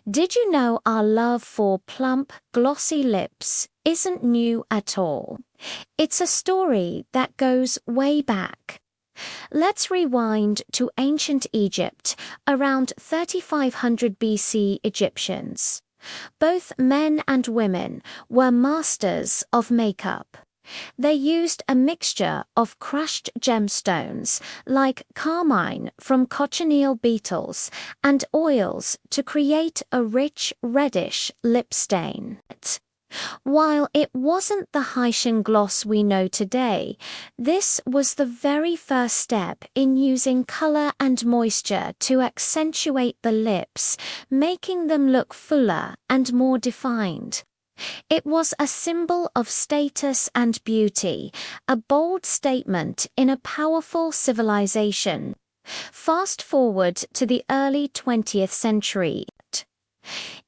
Did you know our love for plump, glossy lips isn't new at all? It's a story that goes way back. Let's rewind to ancient Egypt, around 3500 BC Egyptians. Both men and women were masters of makeup. They used a mixture of crushed gemstones, like carmine from cochineal beetles, and oils to create a rich reddish lip stain. While it wasn't the Haitian gloss we know today, this was the very first step in using color and moisture to accentuate the lips, making them look fuller and more defined. It was a symbol of status and beauty, a bold statement in a powerful civilization. Fast forward to the early 20th century.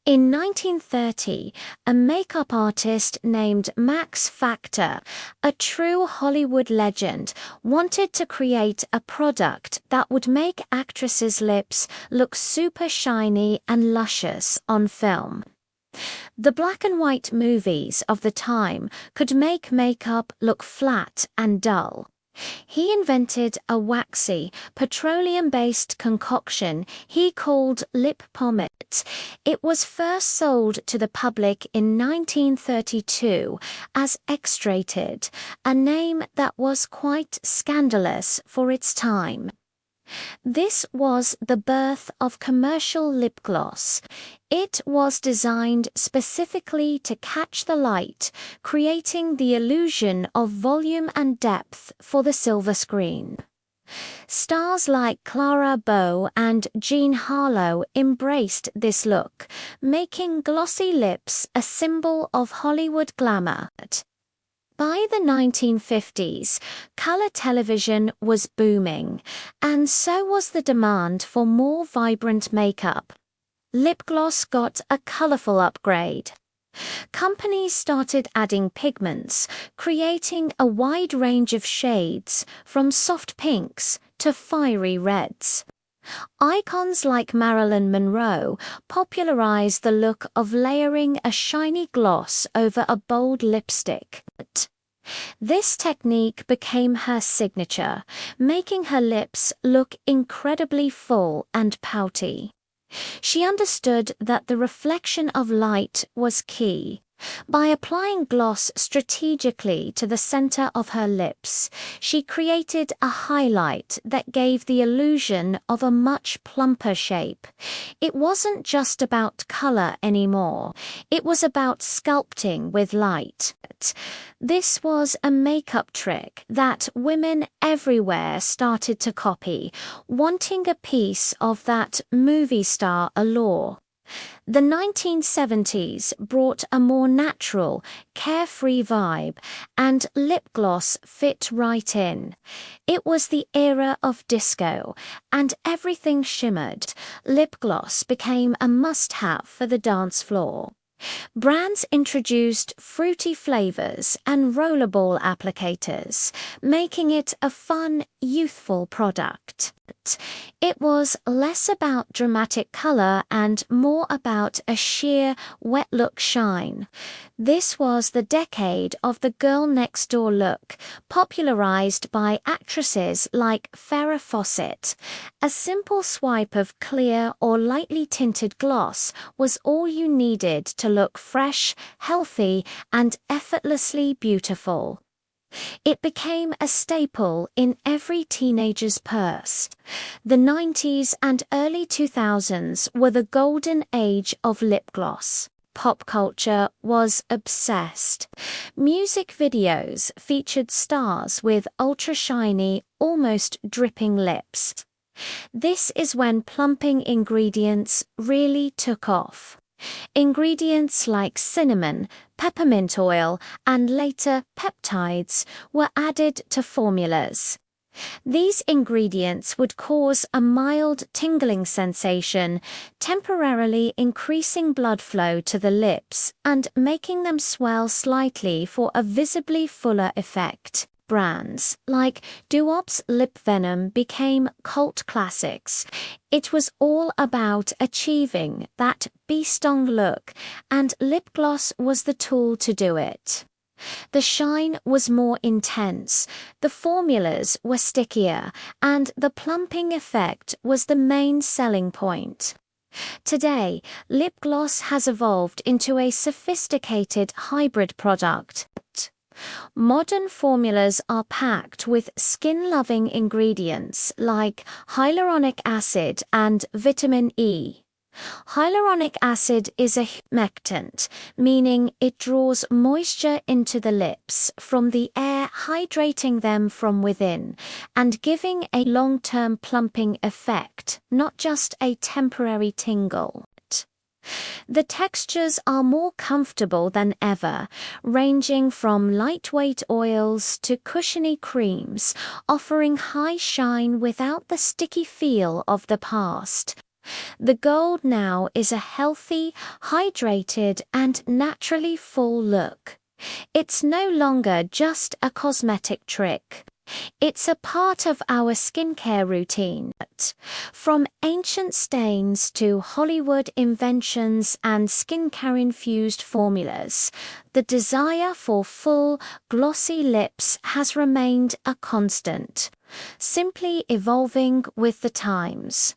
In 1930, a makeup artist named Max Factor, a true Hollywood legend, wanted to create a product that would make actresses' lips look super shiny and luscious on film. The black and white movies of the time could make makeup look flat and dull. He invented a waxy, petroleum-based concoction he called lip pomade. It was first sold to the public in 1932 as X-Rated, a name that was quite scandalous for its time. This was the birth of commercial lip gloss. It was designed specifically to catch the light, creating the illusion of volume and depth for the silver screen. Stars like Clara Bow and Jean Harlow embraced this look, making glossy lips a symbol of Hollywood glamour. By the 1950s, color television was booming, and so was the demand for more vibrant makeup. Lip gloss got a colorful upgrade. Companies started adding pigments, creating a wide range of shades, from soft pinks to fiery reds. Icons like Marilyn Monroe popularized the look of layering a shiny gloss over a bold lipstick. This technique became her signature, making her lips look incredibly full and pouty. She understood that the reflection of light was key. By applying gloss strategically to the center of her lips, she created a highlight that gave the illusion of a much plumper shape. It wasn't just about color anymore. It was about sculpting with light. This was a makeup trick that women everywhere started to copy, wanting a piece of that movie star allure. The 1970s brought a more natural, carefree vibe, and lip gloss fit right in. It was the era of disco, and everything shimmered. Lip gloss became a must-have for the dance floor. Brands introduced fruity flavors and rollerball applicators, making it a fun, youthful product. It was less about dramatic color and more about a sheer, wet-look shine. This was the decade of the girl-next-door look, popularized by actresses like Farrah Fawcett. A simple swipe of clear or lightly tinted gloss was all you needed to look fresh, healthy, and effortlessly beautiful. It became a staple in every teenager's purse. The 90s and early 2000s were the golden age of lip gloss. Pop culture was obsessed. Music videos featured stars with ultra-shiny, almost dripping lips. This is when plumping ingredients really took off. Ingredients like cinnamon, peppermint oil, and later peptides were added to formulas. These ingredients would cause a mild tingling sensation, temporarily increasing blood flow to the lips and making them swell slightly for a visibly fuller effect. brands, like Doo-Wop's Lip Venom, became cult classics. It was all about achieving that bee-stung look, and lip gloss was the tool to do it. The shine was more intense, the formulas were stickier, and the plumping effect was the main selling point. Today, lip gloss has evolved into a sophisticated hybrid product. Modern formulas are packed with skin-loving ingredients like hyaluronic acid and vitamin E. Hyaluronic acid is a humectant, meaning it draws moisture into the lips from the air, hydrating them from within, and giving a long-term plumping effect, not just a temporary tingle. The textures are more comfortable than ever, ranging from lightweight oils to cushiony creams, offering high shine without the sticky feel of the past. The goal now is a healthy, hydrated, and naturally full look. It's no longer just a cosmetic trick. It's a part of our skincare routine. From ancient stains to Hollywood inventions and skincare-infused formulas, the desire for full, glossy lips has remained a constant, simply evolving with the times.